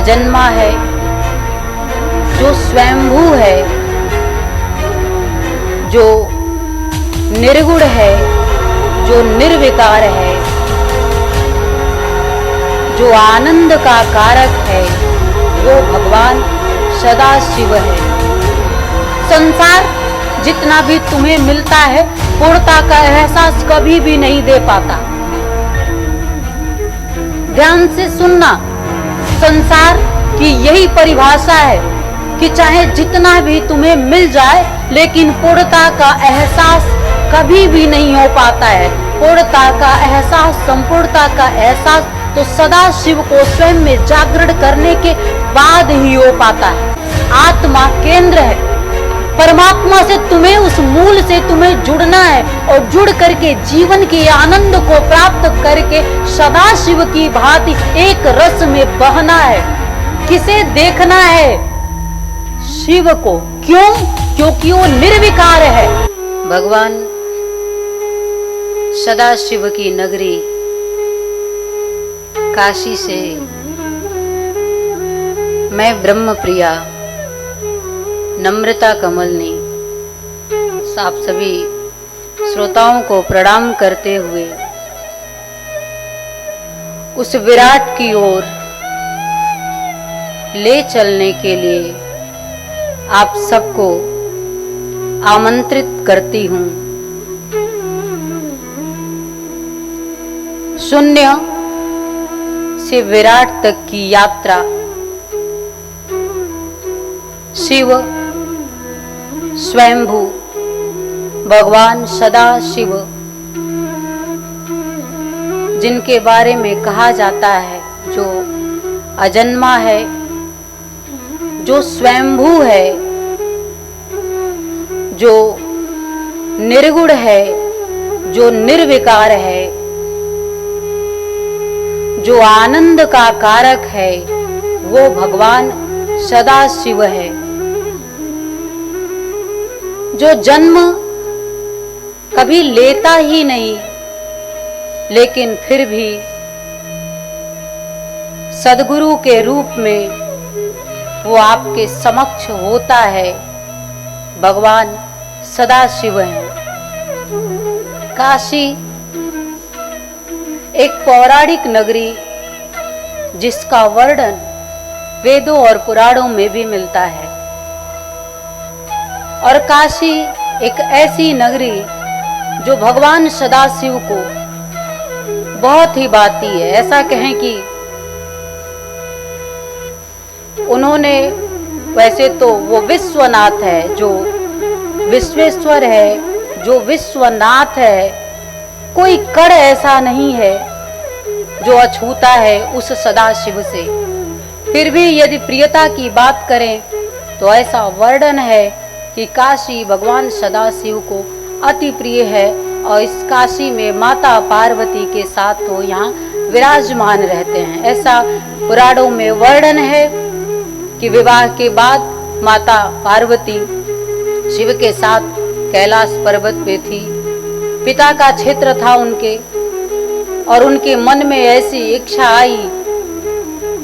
अजन्मा है, जो स्वयंभू है, जो निर्गुण है, जो निर्विकार है, जो आनंद का कारक है, वो भगवान सदाशिव है। संसार जितना भी तुम्हें मिलता है, पूर्णता का एहसास कभी भी नहीं दे पाता। ध्यान से सुनना, संसार की यही परिभाषा है कि चाहे जितना भी तुम्हें मिल जाए, लेकिन पूर्णता का एहसास कभी भी नहीं हो पाता है। पूर्णता का एहसास, संपूर्णता का एहसास तो सदा शिव को स्वयं में जागरण करने के बाद ही हो पाता है। आत्मा केंद्र है, परमात्मा से तुम्हें, उस मूल से तुम्हें जुड़ना है और जुड़ करके जीवन के आनंद को प्राप्त करके सदा शिव की भांति एक रस में बहना है। किसे देखना है? शिव को। क्यों? क्योंकि वो निर्विकार है। भगवान सदा शिव की नगरी काशी से मैं ब्रह्म प्रिया नम्रता कमलनी आप सभी श्रोताओं को प्रणाम करते हुए उस विराट की ओर ले चलने के लिए आप सबको आमंत्रित करती हूँ। शून्य से विराट तक की यात्रा शिव स्वयंभू भगवान सदा शिव, जिनके बारे में कहा जाता है, जो अजन्मा है, जो स्वयंभू है, जो निर्गुण है, जो निर्विकार है, जो आनंद का कारक है, वो भगवान सदा शिव है। जो जन्म कभी लेता ही नहीं, लेकिन फिर भी सद्गुरु के रूप में वो आपके समक्ष होता है, भगवान सदाशिव है। काशी एक पौराणिक नगरी जिसका वर्णन वेदों और पुराणों में भी मिलता है, और काशी एक ऐसी नगरी जो भगवान सदाशिव को बहुत ही भाती है। ऐसा कहें कि उन्होंने, वैसे तो वो विश्वनाथ है, जो विश्वेश्वर है, जो विश्वनाथ है, कोई कण ऐसा नहीं है जो अछूता है उस सदाशिव से। फिर भी यदि प्रियता की बात करें तो ऐसा वर्णन है कि काशी भगवान सदाशिव को अति प्रिय है, और इस काशी में माता पार्वती के साथ तो यहाँ विराजमान रहते हैं। ऐसा पुराणों में वर्णन है कि विवाह के बाद माता पार्वती शिव के साथ कैलाश पर्वत पे थी। पिता का क्षेत्र था उनके, और उनके मन में ऐसी इच्छा आई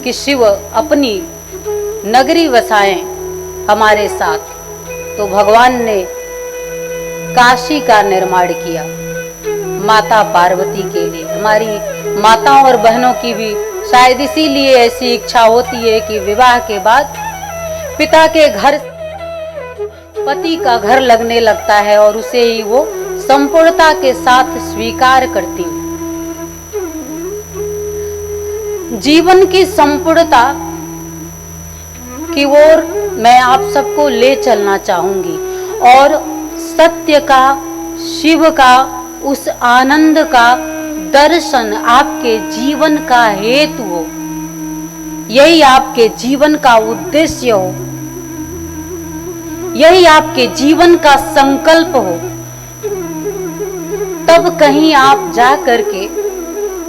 कि शिव अपनी नगरी बसाएं हमारे साथ। तो भगवान ने काशी का निर्माण किया माता पार्वती के लिए। हमारी माताओं और बहनों की भी शायद इसीलिए ऐसी इच्छा होती है कि विवाह के बाद पिता के घर पति का घर लगने लगता है और उसे ही वो संपूर्णता के साथ स्वीकार करती है। जीवन की संपूर्णता की ओर मैं आप सबको ले चलना चाहूंगी, और सत्य का, शिव का, उस आनंद का दर्शन आपके जीवन का हेतु हो, यही आपके जीवन का उद्देश्य हो, यही आपके जीवन का संकल्प हो, तब कहीं आप जा करके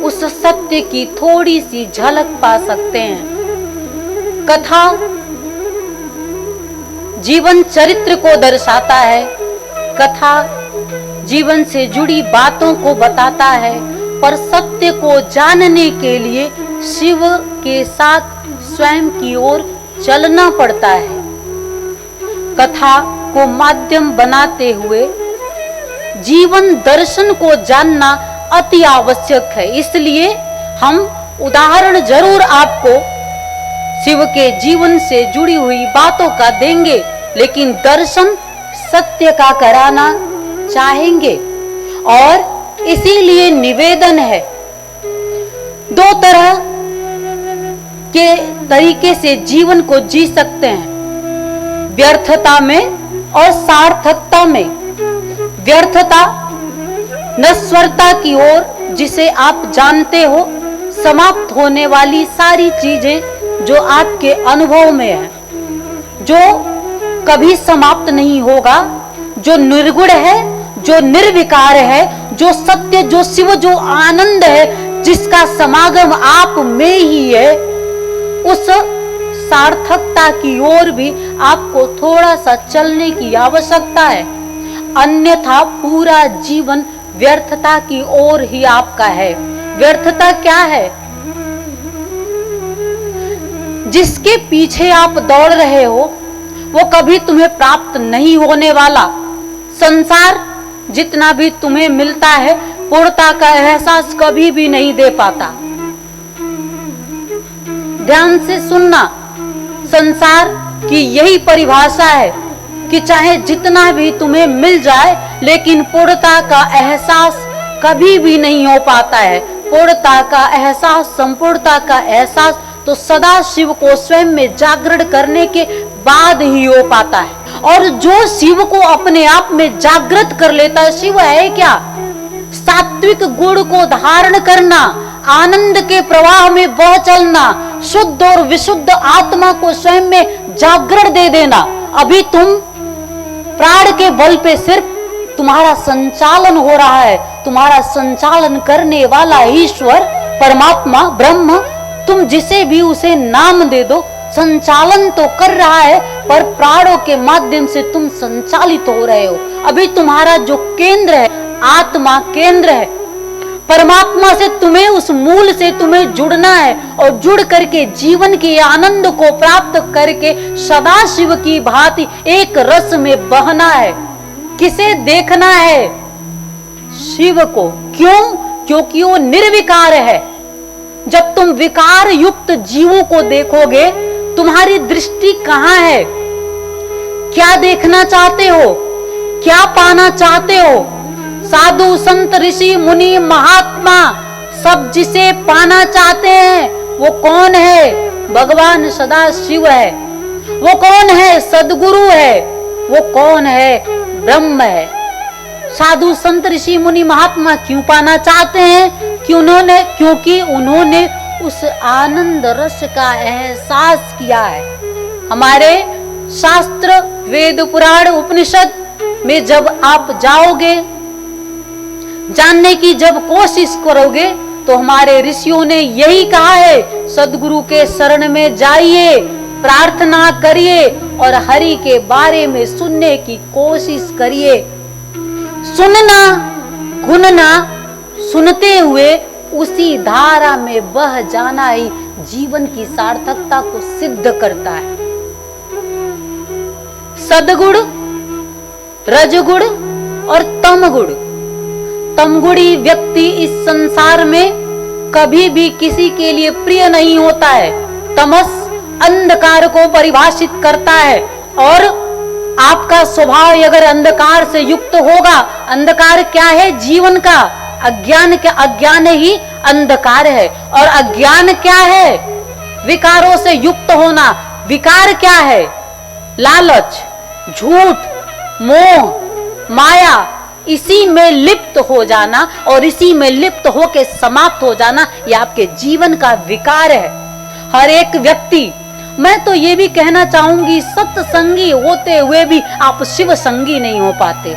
उस सत्य की थोड़ी सी झलक पा सकते हैं। कथा जीवन चरित्र को दर्शाता है, कथा जीवन से जुड़ी बातों को बताता है, पर सत्य को जानने के लिए शिव के साथ स्वयं की ओर चलना पड़ता है। कथा को माध्यम बनाते हुए जीवन दर्शन को जानना अति आवश्यक है। इसलिए हम उदाहरण जरूर आपको शिव के जीवन से जुड़ी हुई बातों का देंगे, लेकिन दर्शन सत्य का कराना चाहेंगे। और इसीलिए निवेदन है, दो तरह के तरीके से जीवन को जी सकते हैं, व्यर्थता में और सार्थकता में। व्यर्थता नश्वरता की ओर, जिसे आप जानते हो, समाप्त होने वाली सारी चीजें जो आपके अनुभव में है, जो कभी समाप्त नहीं होगा, जो निर्गुण है, जो निर्विकार है, जो सत्य, जो शिव, जो आनंद है, जिसका समागम आप में ही है। उस सार्थकता की ओर भी आपको थोड़ा सा चलने की आवश्यकता है, अन्यथा पूरा जीवन व्यर्थता की ओर ही आपका है। व्यर्थता क्या है? जिसके पीछे आप दौड़ रहे हो वो कभी तुम्हें प्राप्त नहीं होने वाला। संसार जितना भी तुम्हें मिलता है, पूर्णता का एहसास कभी भी नहीं दे पाता। ध्यान से सुनना, संसार की यही परिभाषा है कि चाहे जितना भी तुम्हें मिल जाए, लेकिन पूर्णता का एहसास कभी भी नहीं हो पाता है। पूर्णता का एहसास, संपूर्णता का एहसास तो सदा शिव को स्वयं में जागृत करने के बाद ही हो पाता है। और जो शिव को अपने आप में जागृत कर लेता है, शिव है क्या? सात्विक गुण को धारण करना, आनंद के प्रवाह में बह चलना, शुद्ध और विशुद्ध आत्मा को स्वयं में जागृत दे देना। अभी तुम प्राण के बल पे सिर्फ तुम्हारा संचालन हो रहा है, तुम्हारा संचालन करने वाला ईश्वर, परमात्मा, ब्रह्म, तुम जिसे भी उसे नाम दे दो, संचालन तो कर रहा है, पर प्राणों के माध्यम से तुम संचालित हो रहे हो। अभी तुम्हारा जो केंद्र है, आत्मा केंद्र है, परमात्मा से तुम्हें, उस मूल से तुम्हें जुड़ना है और जुड़ करके जीवन के आनंद को प्राप्त करके सदा शिव की भांति एक रस में बहना है। किसे देखना है? शिव को। क्यों? क्योंकि वो निर्विकार है। जब तुम विकार युक्त जीवों को देखोगे, तुम्हारी दृष्टि कहां है? क्या देखना चाहते हो? क्या पाना चाहते हो? साधु, संत, ऋषि, मुनि, महात्मा, सब जिसे पाना चाहते हैं वो कौन है? भगवान सदा शिव है। वो कौन है? सदगुरु है। वो कौन है? ब्रह्म है। साधु, संत, ऋषि, मुनि, महात्मा क्यों पाना चाहते हैं? क्योंकि उन्होंने उस आनंद रस का एहसास किया है। हमारे शास्त्र, वेद, पुराण, उपनिषद में जब आप जाओगे, जानने की जब कोशिश करोगे, तो हमारे ऋषियों ने यही कहा है, सदगुरु के शरण में जाइए, प्रार्थना करिए और हरि के बारे में सुनने की कोशिश करिए। सुनना, गुनना, सुनते हुए उसी धारा में बह जाना ही जीवन की सार्थकता को सिद्ध करता है। सदगुण, रजगुण और तमगुण। तमगुणी व्यक्ति इस संसार में कभी भी किसी के लिए प्रिय नहीं होता है। तमस अंधकार को परिभाषित करता है और आपका स्वभाव अगर अंधकार से युक्त होगा, अंधकार क्या है? जीवन का अज्ञान, क्या अज्ञान ही अंधकार है। और अज्ञान क्या है? विकारों से युक्त होना। विकार क्या है? लालच, झूठ, मोह, माया, इसी में लिप्त हो जाना और इसी में लिप्त होकर समाप्त हो जाना, यह आपके जीवन का विकार है। हर एक व्यक्ति, मैं तो ये भी कहना चाहूंगी, सत्संगी होते हुए भी आप शिव संगी नहीं हो पाते।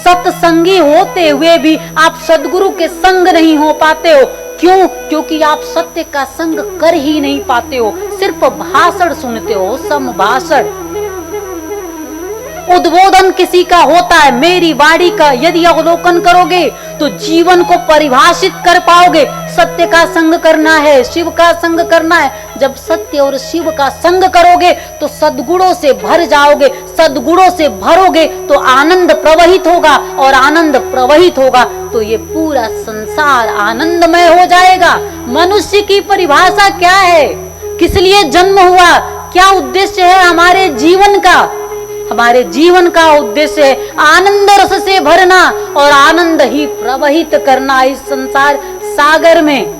सत्संगी होते हुए भी आप सदगुरु के संग नहीं हो पाते हो। क्यों? क्योंकि आप सत्य का संग कर ही नहीं पाते हो, सिर्फ भाषण सुनते हो, संभाषण। उद्बोधन किसी का होता है, मेरी वाणी का यदि अवलोकन करोगे तो जीवन को परिभाषित कर पाओगे। सत्य का संग करना है, शिव का संग करना है। जब सत्य और शिव का संग करोगे तो सद्गुणों से भर जाओगे, सद्गुणों से भरोगे तो आनंद प्रवहित होगा, और आनंद प्रवहित होगा तो ये पूरा संसार आनंदमय हो जाएगा। मनुष्य की परिभाषा क्या है? किस लिए जन्म हुआ? क्या उद्देश्य है हमारे जीवन का? हमारे जीवन का उद्देश्य है आनंद रस से भरना और आनंद ही प्रवहित करना इस संसार सागर में।